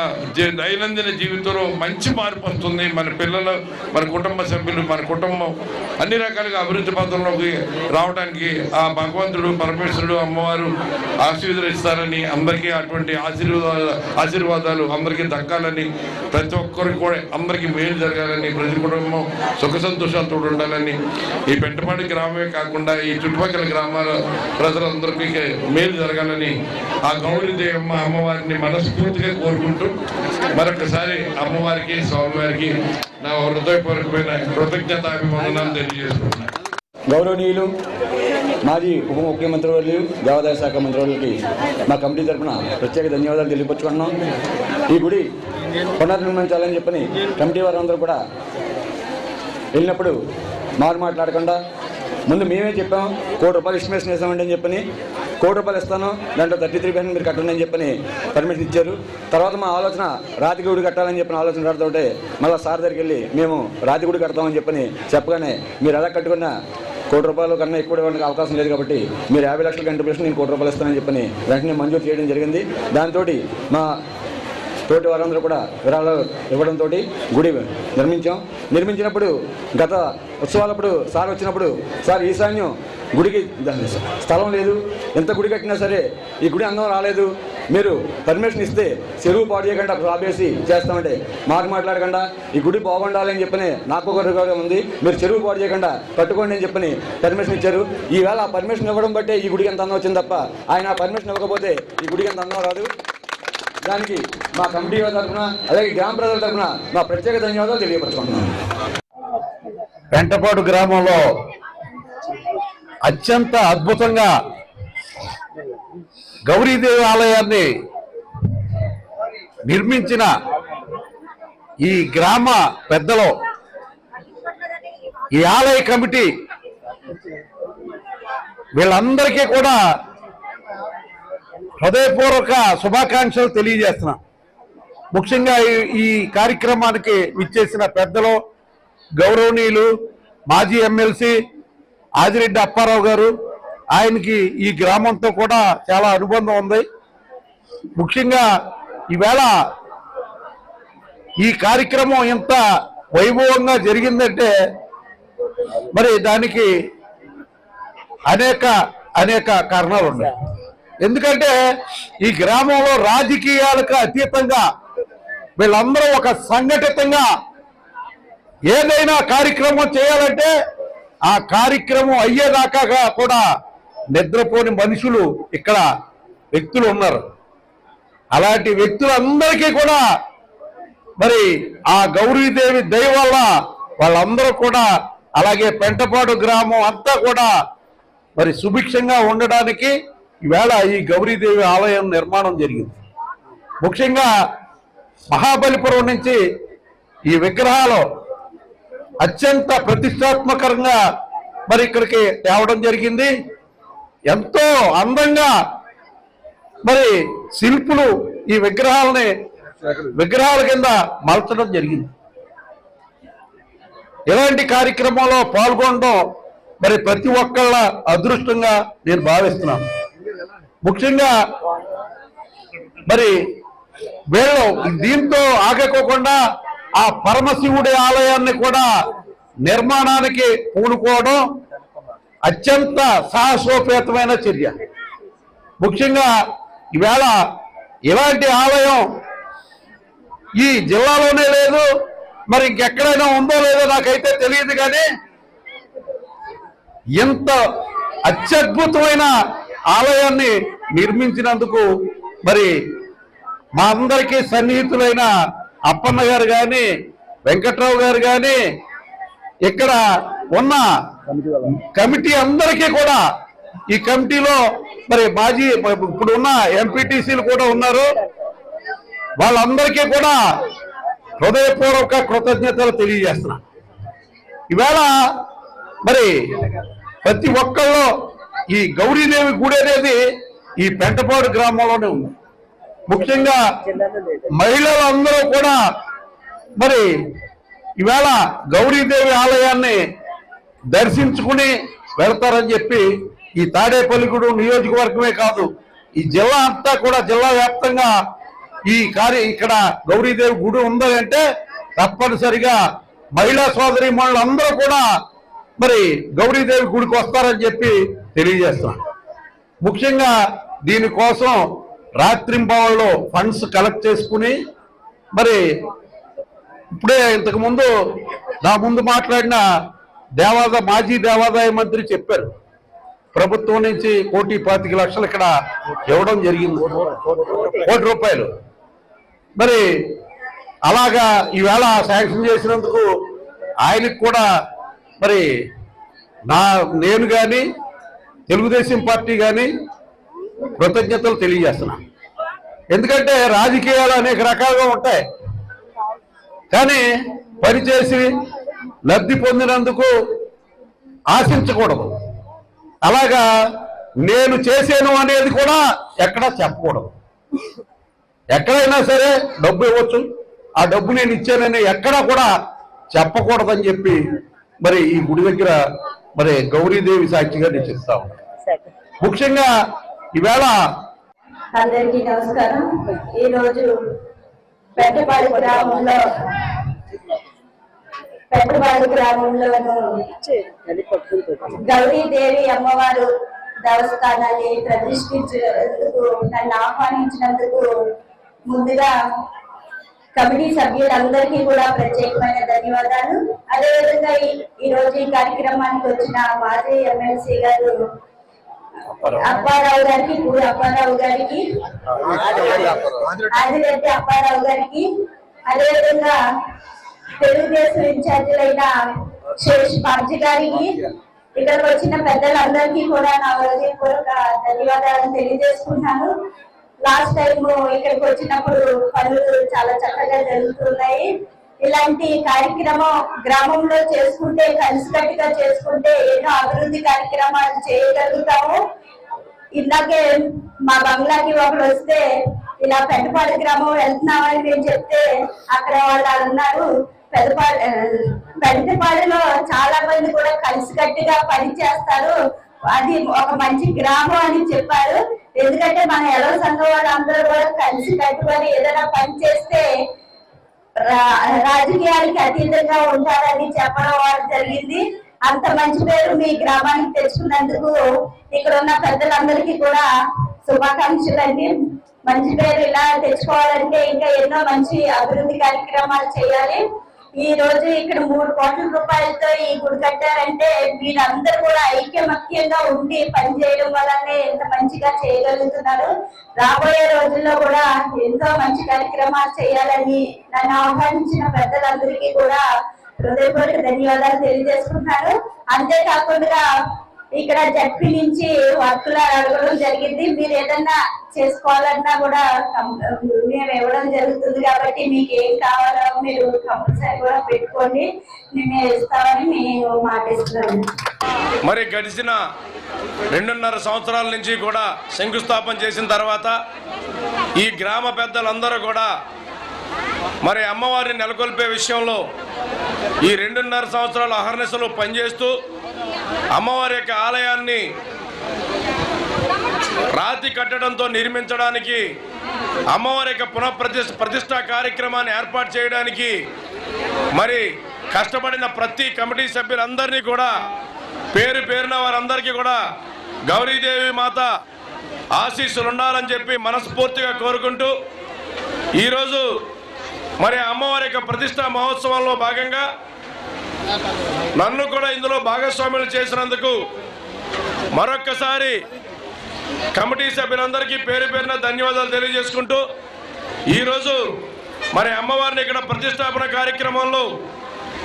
దైనందిన జీవితంలో మంచి మార్పు వస్తుంది. మన పిల్లలు, మన కుటుంబ సభ్యులు, మన కుటుంబం అన్ని రకాలుగా అభివృద్ధి పథంలోకి రావడానికి ఆ భగవంతుడు, పరమేశ్వరుడు, అమ్మవారు ఆశీర్వదిస్తారని, అందరికీ అటువంటి ఆశీర్వాదాలు అందరికీ దక్కాలని, ప్రతి ఒక్కరికి కూడా అందరికీ మేలు జరగాలని, ప్రతి కుటుంబం సుఖ సంతోషాలతో ఉండాలని, ఈ పెంటపాడి గ్రామమే కాకుండా ఈ చుట్టుపక్కల గ్రామాల ప్రజలందరికీ మేలు జరగాలని ఆ గౌరీదేవమ్మ అమ్మవారిని మనస్ఫూర్తిగా కోరుకుంటూ మరొకసారి అమ్మవారికి, స్వామివారికి నా హృదయపూర్వకమైన కృతజ్ఞతాభివందనాలు తెలియజేసుకుంటున్నాను. గౌరవనీయులు మాజీ ఉప ముఖ్యమంత్రి వర్యులు, దేవాదాయ శాఖ మంత్రులకి మా కమిటీ తరఫున ప్రత్యేక ధన్యవాదాలు తెలియపరుచుకుంటున్నాం. ఈ గుడి పునర్నిర్మించాలని చెప్పని కమిటీ వారందరూ కూడా వెళ్ళినప్పుడు మాట్లాడకుండా ముందు మేమే చెప్పాం, 1 కోటి రూపాయలు ఎస్టిమేషన్ వేసామండి అని చెప్పని, 1 కోటి రూపాయలు ఇస్తాను, దాంట్లో 33% మీరు కట్టండి అని చెప్పని పర్మిషన్ ఇచ్చారు. తర్వాత మా ఆలోచన రాతి గుడి కట్టాలని చెప్పిన ఆలోచన కడుతుంటే మళ్ళీ సార్ దగ్గరికి వెళ్ళి మేము రాతి గుడి కడతామని చెప్పని చెప్పగానే, మీరు ఎలా కట్టుకున్నా 1 కోటి రూపాయలు కన్నా ఎక్కువ ఇవ్వడానికి అవకాశం లేదు కాబట్టి మీరు 50 లక్షల కంట్రిబ్యూషన్ నేను 1 కోటి రూపాయలు ఇస్తానని చెప్పని వెంటనే మంజూరు చేయడం జరిగింది. దాంతో మా తోటి వారందరూ కూడా విరాళాలు ఇవ్వడంతో గుడి నిర్మించినప్పుడు గత ఉత్సవాలప్పుడు సార్ వచ్చినప్పుడు, సార్ ఈశాన్యం గుడికి స్థలం లేదు, ఎంత గుడి కట్టినా సరే ఈ గుడి అందం రాలేదు, మీరు పర్మిషన్ ఇస్తే చెరువు పాడు చేయకుండా ఆపేసి చేస్తామంటే మాట్లాడకుండా ఈ గుడి బాగుండాలి అని చెప్పని నాకు ఒక ఉంది, మీరు చెరువు పాడు చేయకుండా కట్టుకోండి అని చెప్పని పర్మిషన్ ఇచ్చారు. ఈవేళ ఆ పర్మిషన్ ఇవ్వడం బట్టే ఈ గుడికి ఎంత అందం వచ్చింది తప్ప ఆయన ఆ పర్మిషన్ ఇవ్వకపోతే ఈ గుడికి ఎంత అందం రాదు. దానికి మా కమిటీ తరఫున అలాగే గ్రామ ప్రజల తరఫున మా ప్రత్యేక ధన్యవాదాలు తెలియపరుచుకుంటున్నాను. పెంటపాడు గ్రామంలో అత్యంత అద్భుతంగా గౌరీదేవి ఆలయాన్ని నిర్మించిన ఈ గ్రామ పెద్దలు, ఈ ఆలయ కమిటీ వీళ్ళందరికీ కూడా హృదయపూర్వక శుభాకాంక్షలు తెలియజేస్తున్నా. ముఖ్యంగా ఈ కార్యక్రమానికి విచ్చేసిన పెద్దలు, గౌరవనీయులు మాజీ ఎమ్మెల్సీ ఆదిరెడ్డి అప్పారావు గారు, ఆయనకి ఈ గ్రామంతో కూడా చాలా అనుబంధం ఉంది. ముఖ్యంగా ఈవేళ ఈ కార్యక్రమం ఇంత వైభవంగా జరిగిందంటే మరి దానికి అనేక కారణాలు ఉన్నాయి. ఎందుకంటే ఈ గ్రామంలో రాజకీయాలకు అతీతంగా వీళ్ళందరూ ఒక సంఘటితంగా ఏదైనా కార్యక్రమం చేయాలంటే ఆ కార్యక్రమం అయ్యేదాకా కూడా నిద్రపోని మనుషులు ఇక్కడ వ్యక్తులు ఉన్నారు. అలాంటి వ్యక్తులందరికీ కూడా మరి ఆ గౌరీదేవి దయ వల్ల వాళ్ళందరూ కూడా, అలాగే పెంటపాడు గ్రామం అంతా కూడా మరి సుభిక్షంగా ఉండడానికి ఈవేళ ఈ గౌరీదేవి ఆలయం నిర్మాణం జరిగింది. ముఖ్యంగా మహాబలిపురం నుంచి ఈ విగ్రహాలు అత్యంత ప్రతిష్టాత్మకంగా మరి ఇక్కడికి తేవడం జరిగింది. ఎంతో అందంగా మరి శిల్పులు ఈ విగ్రహాల కింద మలచడం జరిగింది. ఇలాంటి కార్యక్రమంలో పాల్గొనడం మరి ప్రతి ఒక్కళ్ళ అదృష్టంగా నేను భావిస్తున్నాను. ముఖ్యంగా మరి వీళ్ళు దీంతో ఆగకోకుండా ఆ పరమశివుడి ఆలయాన్ని కూడా నిర్మాణానికి పూనుకోవడం అత్యంత సాహసోపేతమైన చర్య. ముఖ్యంగా ఈవేళ ఇలాంటి ఆలయం ఈ జిల్లాలోనే లేదు, మరి ఇంకెక్కడైనా ఉందో లేదో నాకైతే తెలియదు. కానీ ఎంత అత్యద్భుతమైన ఆలయాన్ని నిర్మించినందుకు మరి మా అందరికీ సన్నిహితులైన అప్పన్న గారు కానీ, వెంకట్రావు గారు కానీ, ఇక్కడ ఉన్న కమిటీ అందరికీ కూడా, ఈ కమిటీలో మరి మాజీ ఇప్పుడున్న ఎంపీటీసీలు కూడా ఉన్నారు, వాళ్ళందరికీ కూడా హృదయపూర్వక కృతజ్ఞతలు తెలియజేస్తున్నా. ఈవేళ మరి ప్రతి ఒక్కళ్ళు ఈ గౌరీదేవి గుడి అనేది ఈ పెంటపాడు గ్రామంలోనే ఉంది. ముఖ్యంగా మహిళలందరూ కూడా మరి ఈవేళ గౌరీదేవి ఆలయాన్ని దర్శించుకుని వెళ్తారని చెప్పి ఈ తాడేపల్లిగూడెం నియోజకవర్గమే కాదు, ఈ జిల్లా అంతా కూడా జిల్లా వ్యాప్తంగా ఇక్కడ గౌరీదేవి గుడి ఉందంటే తప్పనిసరిగా మహిళా సోదరి మనులందరూ కూడా మరి గౌరీదేవి గుడికి వస్తారని చెప్పి తెలియజేస్తున్నాం. ముఖ్యంగా దీనికోసం రాత్రింబవళ్ళు ఫండ్స్ కలెక్ట్ చేసుకుని మరి ఇప్పుడే ఇంతకుముందు నా ముందు మాట్లాడిన మాజీ దేవాదాయ మంత్రి చెప్పారు, ప్రభుత్వం నుంచి 1,25,00,000 ఇక్కడ ఇవ్వడం జరిగింది, ₹1,00,00,000. మరి అలాగా ఈవేళ శాంక్షన్ చేసినందుకు ఆయనకు కూడా మరి నేను కానీ తెలుగుదేశం పార్టీ కానీ కృతజ్ఞతలు తెలియజేస్తున్నా. ఎందుకంటే రాజకీయాలు అనేక రకాలుగా ఉంటాయి, కానీ పనిచేసి లబ్ధి పొందినందుకు ఆశించకూడదు. అలాగా నేను చేశాను అనేది కూడా ఎక్కడా చెప్పకూడదు. ఎక్కడైనా సరే డబ్బు ఇవ్వచ్చు, ఆ డబ్బు నేను ఇచ్చానని ఎక్కడా కూడా చెప్పకూడదని చెప్పి మరి ఈ గుడి దగ్గర మరి గౌరీదేవి సాక్షిగా నేను చెప్తా ఉన్నాను. ముఖ్యంగా ఈవేళ అందరికీ నమస్కారం. ఈరోజు పెద్దపాడు గ్రామంలో గౌరీదేవి అమ్మవారు దేవస్థానాన్ని ప్రతిష్ఠించేందుకు నన్ను ఆహ్వానించినందుకు ముందుగా కమిటీ సభ్యులందరికీ కూడా ప్రత్యేకమైన ధన్యవాదాలు. అదేవిధంగా ఈ రోజు ఈ కార్యక్రమానికి వచ్చిన మాజీ ఎమ్మెల్సీ గారు అప్పారావు గారికి, పూరి అప్పారావు గారికి, ఆదిరెడ్డి అప్పారావు గారికి, అదేవిధంగా తెలుగుదేశం ఇన్ఛార్జీలైన శేష్ బాబ్జీ గారికి, ఇక్కడికి వచ్చిన పెద్దలందరికీ కూడా నా హృదయపూర్వక ధన్యవాదాలు తెలియజేసుకుంటాను. లాస్ట్ టైం ఇక్కడికి వచ్చినప్పుడు పనులు చాలా చక్కగా జరుగుతున్నాయి. ఇలాంటి కార్యక్రమం గ్రామంలో చేసుకుంటే, కలిసికట్టుగా చేసుకుంటే ఎన్నో అభివృద్ధి కార్యక్రమాలు చేయగలుగుతాము. ఇందాకే మా బంగ్లాకి ఒకరు వస్తే ఇలా పెద్దపాడు గ్రామం వెళ్తున్నామని మేము చెప్తే అక్కడ వాళ్ళు అన్నారు, పెద్దపాడులో చాలా మంది కూడా కలిసికట్టుగా పని చేస్తారు, అది ఒక మంచి గ్రామం అని చెప్పారు. ఎందుకంటే మన ఎలవ సంఘం వాళ్ళందరూ కూడా కలిసి కట్టుకొని ఏదైనా పని చేస్తే రాజకీయాలకి అతీతంగా ఉంటారని చెప్పడం వాళ్ళు జరిగింది. అంత మంచి పేరు మీ గ్రామానికి తెచ్చుకున్నందుకు ఇక్కడ ఉన్న పెద్దలందరికీ కూడా శుభాకాంక్షలు అండి. మంచి పేరు ఇలా తెచ్చుకోవాలంటే ఇంకా ఎన్నో మంచి అభివృద్ధి కార్యక్రమాలు చేయాలి. ఈ రోజు ఇక్కడ 3 కోట్ల రూపాయలతో ఈ గుడి కట్టారంటే వీళ్ళందరూ కూడా ఐక్యమత్యంగా ఉండి పనిచేయడం వల్లనే ఎంత మంచిగా చేయగలుగుతున్నారు. రాబోయే రోజుల్లో కూడా ఎంతో మంచి కార్యక్రమాలు చేయాలని నన్ను ఆహ్వానించిన పెద్దలందరికీ కూడా హృదయపూర్వక ధన్యవాదాలు తెలియజేసుకుంటున్నాను. అంతేకాకుండా ఇక్కడ జడ్పీ నుంచి వర్కులు అడగడం జరిగింది. మీరు ఏదన్నా చేసుకోవాలన్నా కూడా మేము ఇవ్వడం జరుగుతుంది కాబట్టి మీకు ఏం కావాలో మీరు కంపల్సరీ కూడా పెట్టుకోండి, మేము ఇస్తామని మేము మాటిస్తున్నాము. మరి గడిచిన 2.5 సంవత్సరాల నుంచి కూడా శంకుస్థాపన చేసిన తర్వాత ఈ గ్రామ పెద్దలందరూ కూడా మరి అమ్మవారిని నెలకొల్పే విషయంలో ఈ 2.5 సంవత్సరాల అహర్నిశలు పనిచేస్తూ అమ్మవారి యొక్క ఆలయాన్ని రాతి కట్టడంతో నిర్మించడానికి, అమ్మవారి యొక్క పునఃప్రతిష్ఠా కార్యక్రమాన్ని ఏర్పాటు చేయడానికి మరి కష్టపడిన ప్రతి కమిటీ సభ్యులందరినీ కూడా పేరు పేరున వారందరికీ కూడా గౌరీదేవి మాత ఆశీస్సులు ఉండాలని చెప్పి మనస్ఫూర్తిగా కోరుకుంటూ ఈరోజు మరి అమ్మవారి యొక్క ప్రతిష్టా మహోత్సవంలో భాగంగా నన్ను కూడా ఇందులో భాగస్వాములు చేసినందుకు మరొక్కసారి కమిటీ సభ్యులందరికీ పేరు పేరున ధన్యవాదాలు తెలియజేసుకుంటూ ఈరోజు మరి అమ్మవారిని ఇక్కడ ప్రతిష్టాపన కార్యక్రమంలో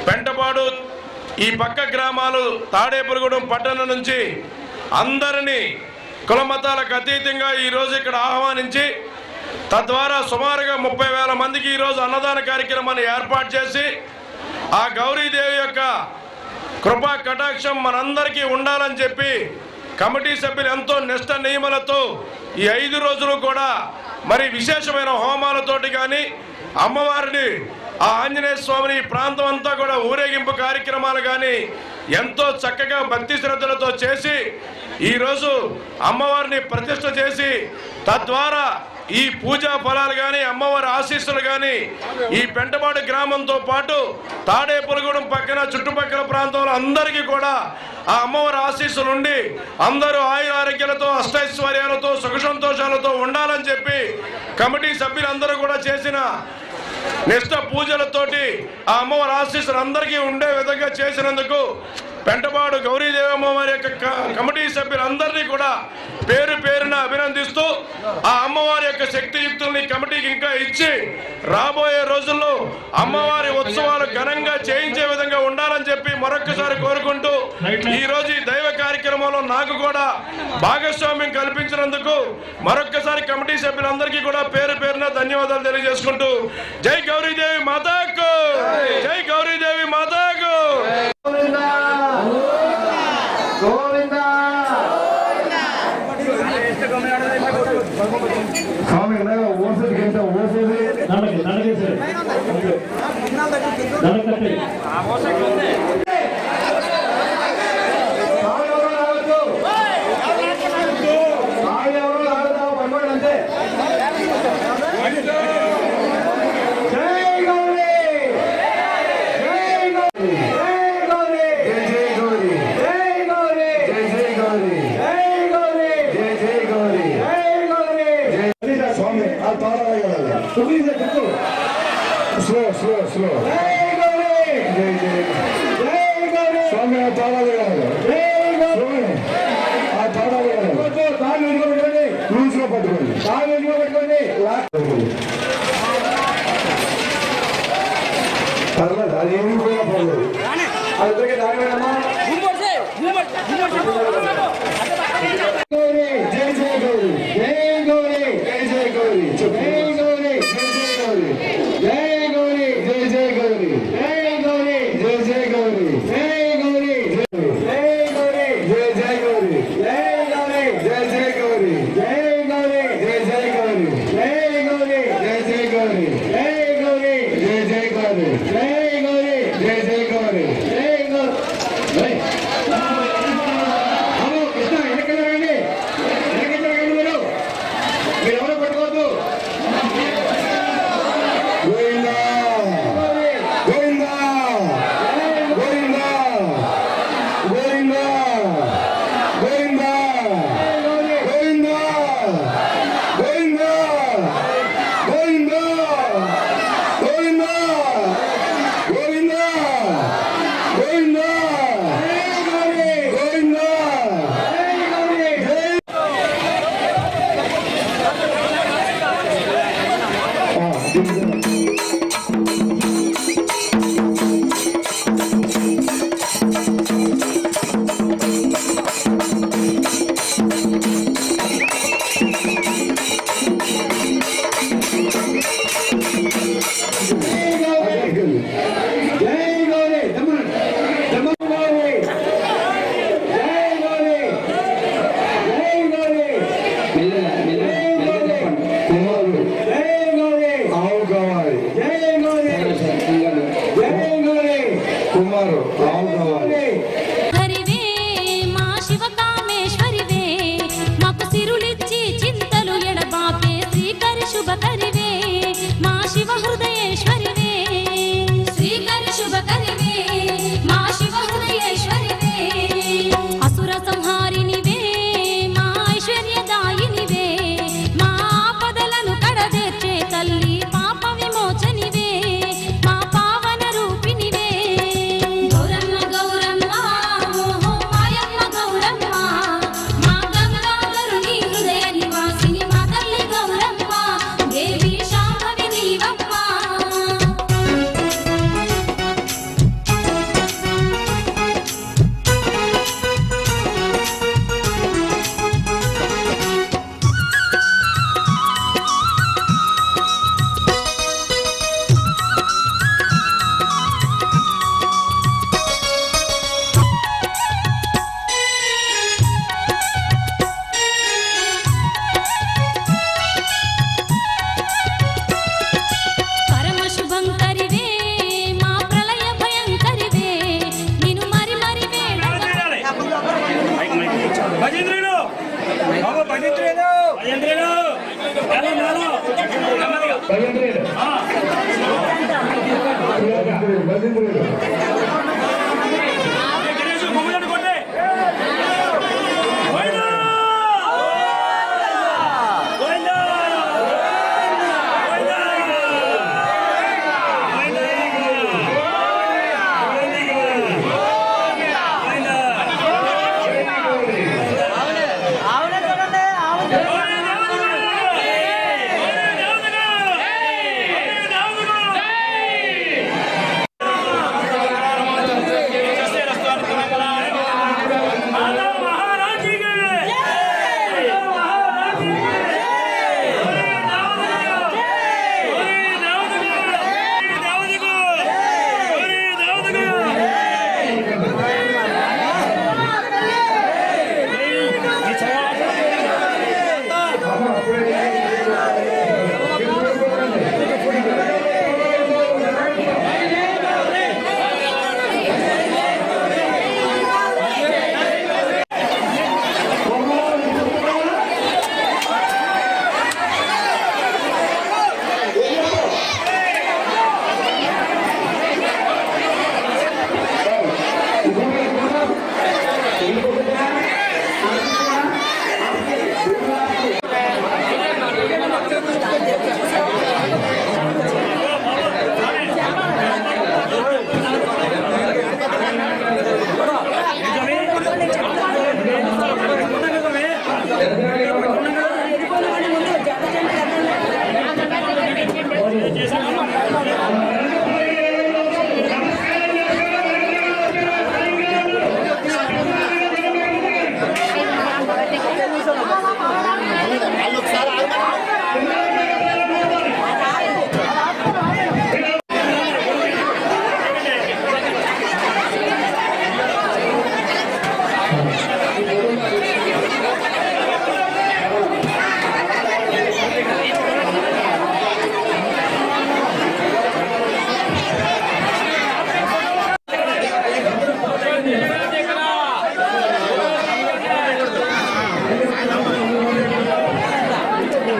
పెంటపాడు ఈ పక్క గ్రామాలు తాడేపురగూడెం పట్టణం నుంచి అందరినీ కులమతాలకు అతీతంగా ఈరోజు ఇక్కడ ఆహ్వానించి తద్వారా సుమారుగా 30,000 మందికి ఈరోజు అన్నదాన కార్యక్రమాన్ని ఏర్పాటు చేసి ఆ గౌరీదేవి యొక్క కృపా కటాక్షం మనందరికీ ఉండాలని చెప్పి కమిటీ సభ్యులు ఎంతో నిష్ట నియమాలతో ఈ 5 రోజులు కూడా మరి విశేషమైన హోమాలతోటి కానీ అమ్మవారిని ఆ ఆంజనేయ స్వామిని ప్రాంతం అంతా కూడా ఊరేగింపు కార్యక్రమాలు కానీ ఎంతో చక్కగా భక్తి శ్రద్ధలతో చేసి ఈరోజు అమ్మవారిని ప్రతిష్ఠ చేసి తద్వారా ఈ పూజా ఫలాలు కానీ అమ్మవారి ఆశీస్సులు కానీ ఈ పెంటపాడు గ్రామంతో పాటు తాడేపురగూడెం పక్కన చుట్టుపక్కల ప్రాంతంలో అందరికీ కూడా ఆ అమ్మవారి ఆశీస్సులు ఉండి అందరూ ఆయుర ఆరోగ్యాలతో అష్టైశ్వర్యాలతో సుఖ సంతోషాలతో ఉండాలని చెప్పి కమిటీ సభ్యులందరూ కూడా చేసిన నిష్ట పూజలతోటి ఆ అమ్మవారి ఆశీస్సులు అందరికీ ఉండే విధంగా చేసినందుకు పెంటపాడు గౌరీదేవి అమ్మవారి యొక్క కమిటీ సభ్యులందరినీ కూడా పేరు పేరున అభినందిస్తూ ఆ అమ్మవారి యొక్క శక్తియుక్తుల్ని కమిటీకి ఇంకా ఇచ్చి రాబోయే రోజుల్లో అమ్మవారి ఉత్సవాలు ఘనంగా చేయించే విధంగా ఉండాలని చెప్పి మరొకసారి కోరుకుంటూ ఈ రోజు ఈ దైవ కార్యక్రమంలో నాకు కూడా భాగస్వామ్యం కల్పించినందుకు మరొకసారి కమిటీ సభ్యులందరికీ కూడా పేరు పేరున ధన్యవాదాలు తెలియజేసుకుంటూ జై గౌరీదేవి మాతాకు, జై గౌరీదేవి మాతాకు. స్వామి ఓసేది ఓసేది స్లో స్లో స్లో స్వామి ఆ తాళాలు ఆ తాళాలు రూల్స్ లో పట్టుకోండి, పట్టుకోండి. పర్లేదు, అది ఏమి కూడా పర్లేదు. అది దానివేనమ్మా. జై జై గౌరీ, జై గౌరీ, జై జై గౌరీ, జై గౌరీ, జై గౌరీ, జై జై గౌరీ, జై గౌరీ, జై జై గౌరీ, జై గౌరీ, జై గౌరీ, జై జై గౌరీ, జై గౌరీ, జై జై గౌరీ, జై గౌరీ, జై జై గౌరీ, జై గౌరీ, జై జై గౌరీ, జై గౌరీ, జై జై గౌరీ, జై గౌరీ, జై జై గౌరీ, జై గౌరీ.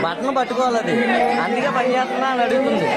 బట్టలు పట్టుకోవాలి, అందుకే పని చేస్తున్నా అని అడుగుతుంది.